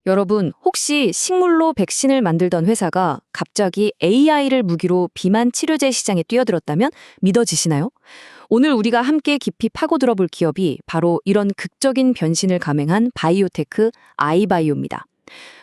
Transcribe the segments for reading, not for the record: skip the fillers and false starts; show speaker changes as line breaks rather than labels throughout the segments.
여러분, 혹시 식물로 백신을 만들던 회사가 갑자기 AI를 무기로 비만 치료제 시장에 뛰어들었다면 믿어지시나요? 오늘 우리가 함께 깊이 파고들어 볼 기업이 바로 이런 극적인 변신을 감행한 바이오테크 아이바이오입니다.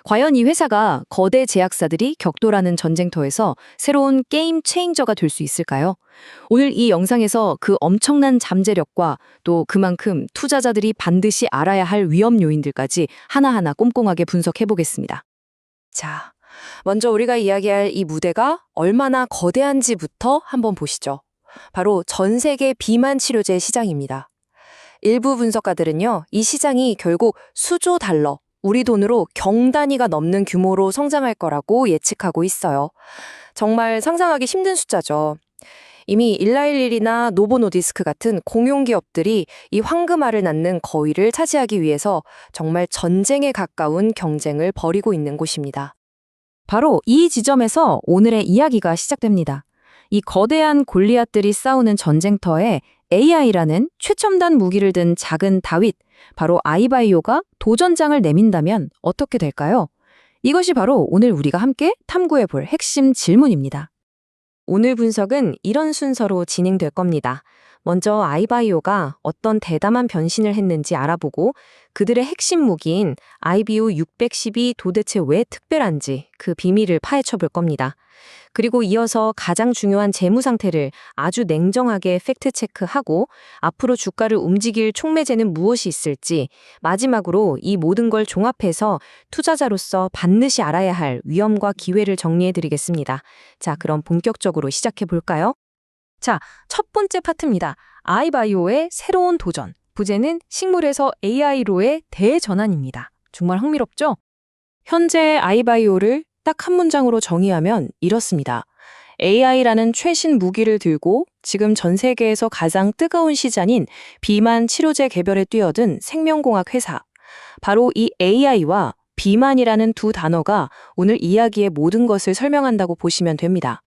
과연 이 회사가 거대 제약사들이 격돌하는 전쟁터에서 새로운 게임 체인저가 될 수 있을까요? 오늘 이 영상에서 그 엄청난 잠재력과 또 그만큼 투자자들이 반드시 알아야 할 위험 요인들까지 하나하나 꼼꼼하게 분석해 보겠습니다. 자, 먼저 우리가 이야기할 이 무대가 얼마나 거대한지부터 한번 보시죠. 바로 전 세계 비만 치료제 시장입니다. 일부 분석가들은요, 이 시장이 결국 수조 달러, 우리 돈으로 경단위가 넘는 규모로 성장할 거라고 예측하고 있어요. 정말 상상하기 힘든 숫자죠. 이미 일라일릴이나 노보노디스크 같은 공용 기업들이 이 황금알을 낳는 거위를 차지하기 위해서 정말 전쟁에 가까운 경쟁을 벌이고 있는 곳입니다. 바로 이 지점에서 오늘의 이야기가 시작됩니다. 이 거대한 골리앗들이 싸우는 전쟁터에 AI라는 최첨단 무기를 든 작은 다윗, 바로 아이바이오가 도전장을 내민다면 어떻게 될까요? 이것이 바로 오늘 우리가 함께 탐구해 볼 핵심 질문입니다. 오늘 분석은 이런 순서로 진행될 겁니다. 먼저 아이바이오가 어떤 대담한 변신을 했는지 알아보고 그들의 핵심 무기인 아이비오 610이 도대체 왜 특별한지 그 비밀을 파헤쳐 볼 겁니다. 그리고 이어서 가장 중요한 재무 상태를 아주 냉정하게 팩트체크하고 앞으로 주가를 움직일 촉매제는 무엇이 있을지, 마지막으로 이 모든 걸 종합해서 투자자로서 반드시 알아야 할 위험과 기회를 정리해드리겠습니다. 자, 그럼 본격적으로 시작해 볼까요? 자, 첫 번째 파트입니다. 아이바이오의 새로운 도전. 부제는 식물에서 AI로의 대전환입니다. 정말 흥미롭죠? 현재 아이바이오를 딱 한 문장으로 정의하면 이렇습니다. AI라는 최신 무기를 들고 지금 전 세계에서 가장 뜨거운 시장인 비만 치료제 개발에 뛰어든 생명공학 회사. 바로 이 AI와 비만이라는 두 단어가 오늘 이야기의 모든 것을 설명한다고 보시면 됩니다.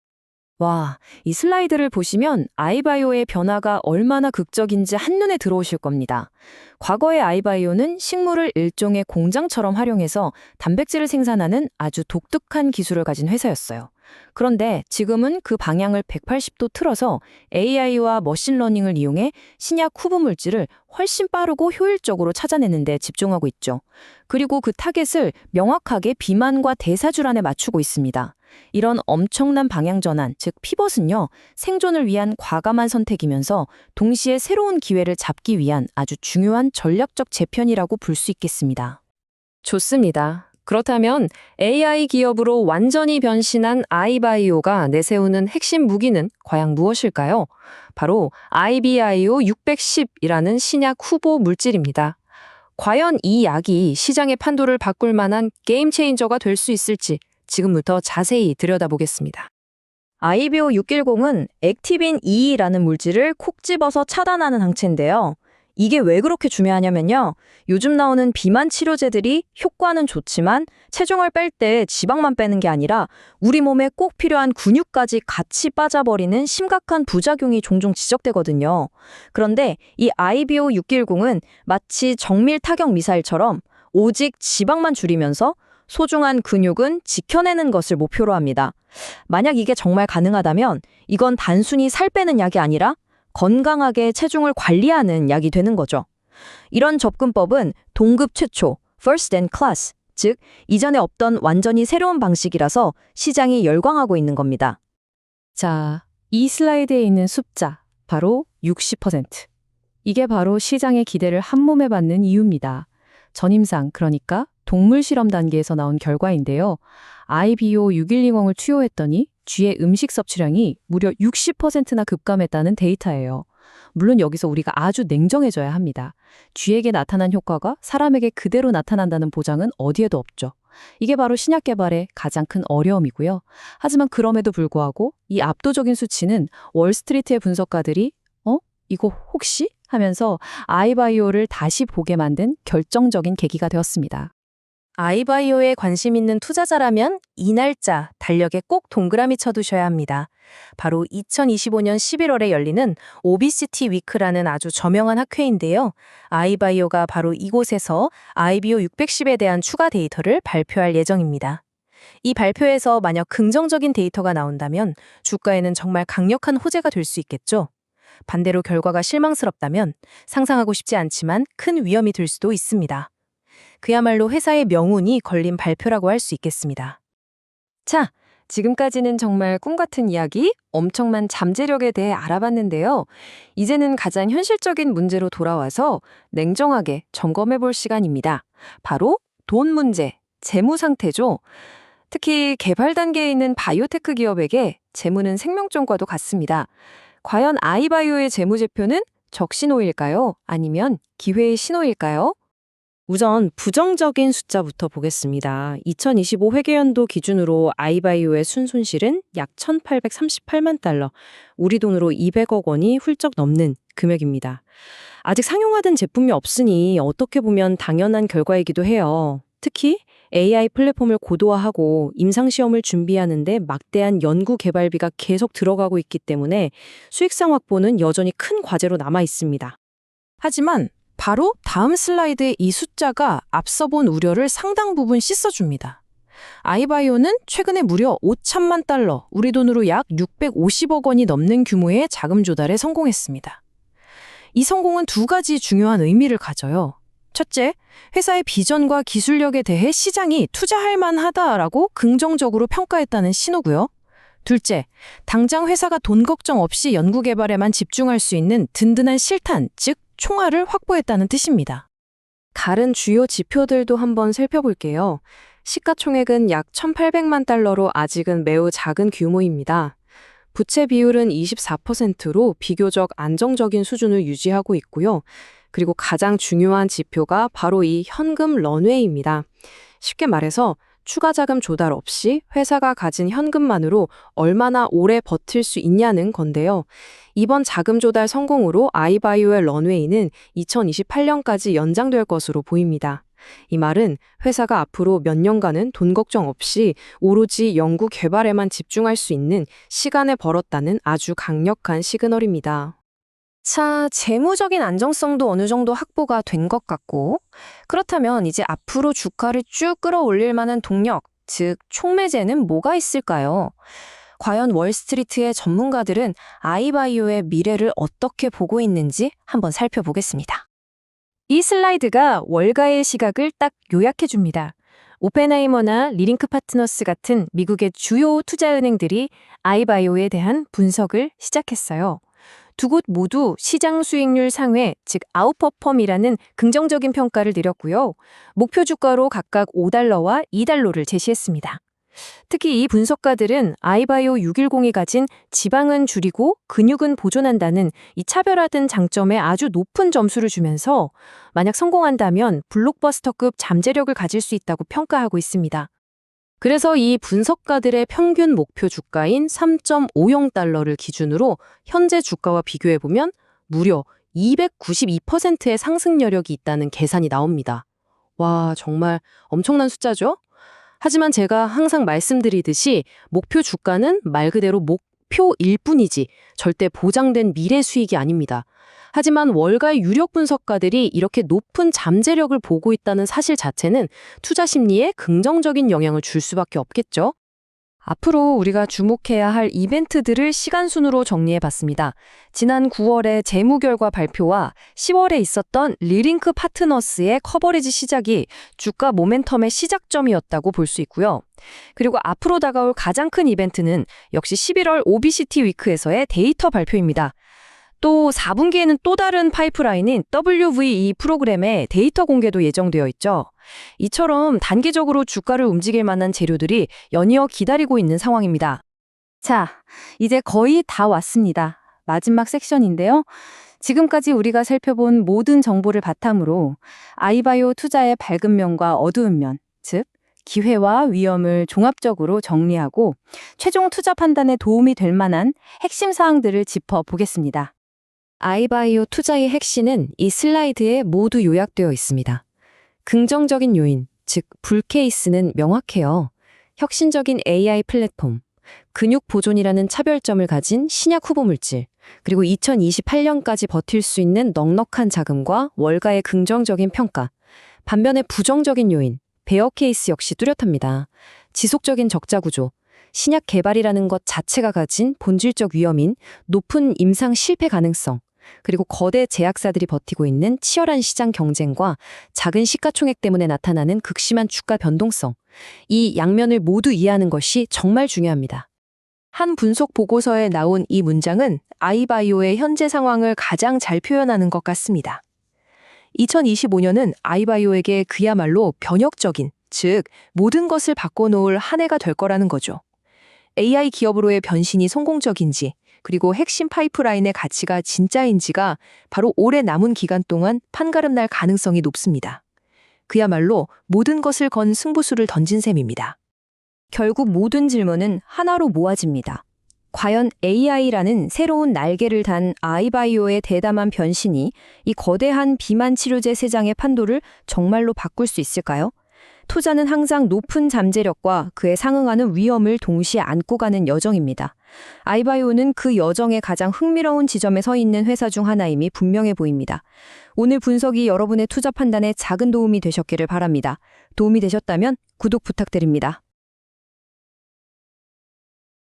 와, 이 슬라이드를 보시면 아이바이오의 변화가 얼마나 극적인지 한눈에 들어오실 겁니다. 과거의 아이바이오는 식물을 일종의 공장처럼 활용해서 단백질을 생산하는 아주 독특한 기술을 가진 회사였어요. 그런데 지금은 그 방향을 180도 틀어서 AI와 머신러닝을 이용해 신약 후보 물질을 훨씬 빠르고 효율적으로 찾아내는 데 집중하고 있죠. 그리고 그 타겟을 명확하게 비만과 대사질환에 맞추고 있습니다. 이런 엄청난 방향 전환, 즉 피벗은요, 생존을 위한 과감한 선택이면서 동시에 새로운 기회를 잡기 위한 아주 중요한 전략적 재편이라고 볼 수 있겠습니다. 좋습니다. 그렇다면 AI 기업으로 완전히 변신한 아이바이오가 내세우는 핵심 무기는 과연 무엇일까요? 바로 아이비아이오 610이라는 신약 후보 물질입니다. 과연 이 약이 시장의 판도를 바꿀 만한 게임 체인저가 될 수 있을지 지금부터 자세히 들여다보겠습니다. 아이비오 610은 액티빈 E라는 물질을 콕 집어서 차단하는 항체인데요. 이게 왜 그렇게 중요하냐면요. 요즘 나오는 비만 치료제들이 효과는 좋지만 체중을 뺄 때 지방만 빼는 게 아니라 우리 몸에 꼭 필요한 근육까지 같이 빠져버리는 심각한 부작용이 종종 지적되거든요. 그런데 이 아이비오 610은 마치 정밀 타격 미사일처럼 오직 지방만 줄이면서 소중한 근육은 지켜내는 것을 목표로 합니다. 만약 이게 정말 가능하다면 이건 단순히 살 빼는 약이 아니라 건강하게 체중을 관리하는 약이 되는 거죠. 이런 접근법은 동급 최초, first in class, 즉 이전에 없던 완전히 새로운 방식이라서 시장이 열광하고 있는 겁니다. 자, 이 슬라이드에 있는 숫자, 바로 60%. 이게 바로 시장의 기대를 한몸에 받는 이유입니다. 전임상, 그러니까 동물 실험 단계에서 나온 결과인데요. 아이비오 6120을 투여했더니 쥐의 음식 섭취량이 무려 60%나 급감했다는 데이터예요. 물론 여기서 우리가 아주 냉정해져야 합니다. 쥐에게 나타난 효과가 사람에게 그대로 나타난다는 보장은 어디에도 없죠. 이게 바로 신약 개발의 가장 큰 어려움이고요. 하지만 그럼에도 불구하고 이 압도적인 수치는 월스트리트의 분석가들이 이거 혹시? 하면서 아이바이오를 다시 보게 만든 결정적인 계기가 되었습니다.
아이바이오에 관심 있는 투자자라면 이 날짜, 달력에 꼭 동그라미 쳐두셔야 합니다. 바로 2025년 11월에 열리는 오비시티 위크라는 아주 저명한 학회인데요. 아이바이오가 바로 이곳에서 아이비오 610에 대한 추가 데이터를 발표할 예정입니다. 이 발표에서 만약 긍정적인 데이터가 나온다면 주가에는 정말 강력한 호재가 될 수 있겠죠. 반대로 결과가 실망스럽다면 상상하고 싶지 않지만 큰 위험이 될 수도 있습니다. 그야말로 회사의 명운이 걸린 발표라고 할 수 있겠습니다.
자, 지금까지는 정말 꿈 같은 이야기, 엄청난 잠재력에 대해 알아봤는데요. 이제는 가장 현실적인 문제로 돌아와서 냉정하게 점검해 볼 시간입니다. 바로 돈 문제, 재무 상태죠. 특히 개발 단계에 있는 바이오테크 기업에게 재무는 생명줄과도 같습니다. 과연 아이바이오의 재무제표는 적신호일까요? 아니면 기회의 신호일까요? 우선 부정적인 숫자부터 보겠습니다. 2025 회계연도 기준으로 아이바이오의 순손실은 약 1,838만 달러, 우리 돈으로 200억 원이 훌쩍 넘는 금액입니다. 아직 상용화된 제품이 없으니 어떻게 보면 당연한 결과이기도 해요. 특히 AI 플랫폼을 고도화하고 임상시험을 준비하는데 막대한 연구 개발비가 계속 들어가고 있기 때문에 수익성 확보는 여전히 큰 과제로 남아 있습니다.
하지만 바로 다음 슬라이드의 이 숫자가 앞서 본 우려를 상당 부분 씻어줍니다. 아이바이오는 최근에 무려 5천만 달러, 우리 돈으로 약 650억 원이 넘는 규모의 자금 조달에 성공했습니다. 이 성공은 두 가지 중요한 의미를 가져요. 첫째, 회사의 비전과 기술력에 대해 시장이 투자할 만하다라고 긍정적으로 평가했다는 신호고요. 둘째, 당장 회사가 돈 걱정 없이 연구개발에만 집중할 수 있는 든든한 실탄, 즉 총알을 확보했다는 뜻입니다.
다른 주요 지표들도 한번 살펴볼게요. 시가총액은 약 1,800만 달러로 아직은 매우 작은 규모입니다. 부채 비율은 24%로 비교적 안정적인 수준을 유지하고 있고요. 그리고 가장 중요한 지표가 바로 이 현금 런웨이입니다. 쉽게 말해서 추가 자금 조달 없이 회사가 가진 현금만으로 얼마나 오래 버틸 수 있냐는 건데요. 이번 자금 조달 성공으로 아이바이오의 런웨이는 2028년까지 연장될 것으로 보입니다. 이 말은 회사가 앞으로 몇 년간은 돈 걱정 없이 오로지 연구 개발에만 집중할 수 있는 시간을 벌었다는 아주 강력한 시그널입니다.
자, 재무적인 안정성도 어느 정도 확보가 된 것 같고, 그렇다면 이제 앞으로 주가를 쭉 끌어올릴 만한 동력, 즉 촉매제는 뭐가 있을까요? 과연 월스트리트의 전문가들은 아이바이오의 미래를 어떻게 보고 있는지 한번 살펴보겠습니다. 이 슬라이드가 월가의 시각을 딱 요약해줍니다. 오펜하이머나 리링크 파트너스 같은 미국의 주요 투자은행들이 아이바이오에 대한 분석을 시작했어요. 두 곳 모두 시장 수익률 상회, 즉 아웃퍼펌이라는 긍정적인 평가를 내렸고요. 목표 주가로 각각 5달러와 2달러를 제시했습니다. 특히 이 분석가들은 아이바이오 610이 가진 지방은 줄이고 근육은 보존한다는 이 차별화된 장점에 아주 높은 점수를 주면서 만약 성공한다면 블록버스터급 잠재력을 가질 수 있다고 평가하고 있습니다. 그래서 이 분석가들의 평균 목표 주가인 3.50달러를 기준으로 현재 주가와 비교해보면 무려 292%의 상승 여력이 있다는 계산이 나옵니다. 와, 정말 엄청난 숫자죠? 하지만 제가 항상 말씀드리듯이 목표 주가는 말 그대로 목표일 뿐이지 절대 보장된 미래 수익이 아닙니다. 하지만 월가의 유력 분석가들이 이렇게 높은 잠재력을 보고 있다는 사실 자체는 투자 심리에 긍정적인 영향을 줄 수밖에 없겠죠. 앞으로 우리가 주목해야 할 이벤트들을 시간 순으로 정리해봤습니다. 지난 9월의 재무 결과 발표와 10월에 있었던 리링크 파트너스의 커버리지 시작이 주가 모멘텀의 시작점이었다고 볼 수 있고요. 그리고 앞으로 다가올 가장 큰 이벤트는 역시 11월 오비시티 위크에서의 데이터 발표입니다. 또 4분기에는 또 다른 파이프라인인 WVE 프로그램의 데이터 공개도 예정되어 있죠. 이처럼 단기적으로 주가를 움직일 만한 재료들이 연이어 기다리고 있는 상황입니다. 자, 이제 거의 다 왔습니다. 마지막 섹션인데요. 지금까지 우리가 살펴본 모든 정보를 바탕으로 아이바이오 투자의 밝은 면과 어두운 면, 즉 기회와 위험을 종합적으로 정리하고 최종 투자 판단에 도움이 될 만한 핵심 사항들을 짚어보겠습니다. 아이바이오 투자의 핵심은 이 슬라이드에 모두 요약되어 있습니다. 긍정적인 요인,
즉 불케이스는 명확해요. 혁신적인 AI 플랫폼, 근육 보존이라는 차별점을 가진 신약 후보 물질, 그리고 2028년까지 버틸 수 있는 넉넉한 자금과 월가의 긍정적인 평가. 반면에 부정적인 요인, 베어 케이스 역시 뚜렷합니다. 지속적인 적자 구조, 신약 개발이라는 것 자체가 가진 본질적 위험인 높은 임상 실패 가능성, 그리고 거대 제약사들이 버티고 있는 치열한 시장 경쟁과 작은 시가총액 때문에 나타나는 극심한 주가 변동성. 이 양면을 모두 이해하는 것이 정말 중요합니다.
한 분석 보고서에 나온 이 문장은 아이바이오의 현재 상황을 가장 잘 표현하는 것 같습니다. 2025년은 아이바이오에게 그야말로 변혁적인, 즉 모든 것을 바꿔놓을 한 해가 될 거라는 거죠. AI 기업으로의 변신이 성공적인지, 그리고 핵심 파이프라인의 가치가 진짜인지가 바로 올해 남은 기간 동안 판가름 날 가능성이 높습니다. 그야말로 모든 것을 건 승부수를 던진 셈입니다. 결국 모든 질문은 하나로 모아집니다. 과연 AI라는 새로운 날개를 단 아이바이오의 대담한 변신이 이 거대한 비만 치료제 시장의 판도를 정말로 바꿀 수 있을까요? 투자는 항상 높은 잠재력과 그에 상응하는 위험을 동시에 안고 가는 여정입니다. 아이바이오는 그 여정의 가장 흥미로운 지점에 서 있는 회사 중 하나임이 분명해 보입니다. 오늘 분석이 여러분의 투자 판단에 작은 도움이 되셨기를 바랍니다. 도움이 되셨다면 구독 부탁드립니다.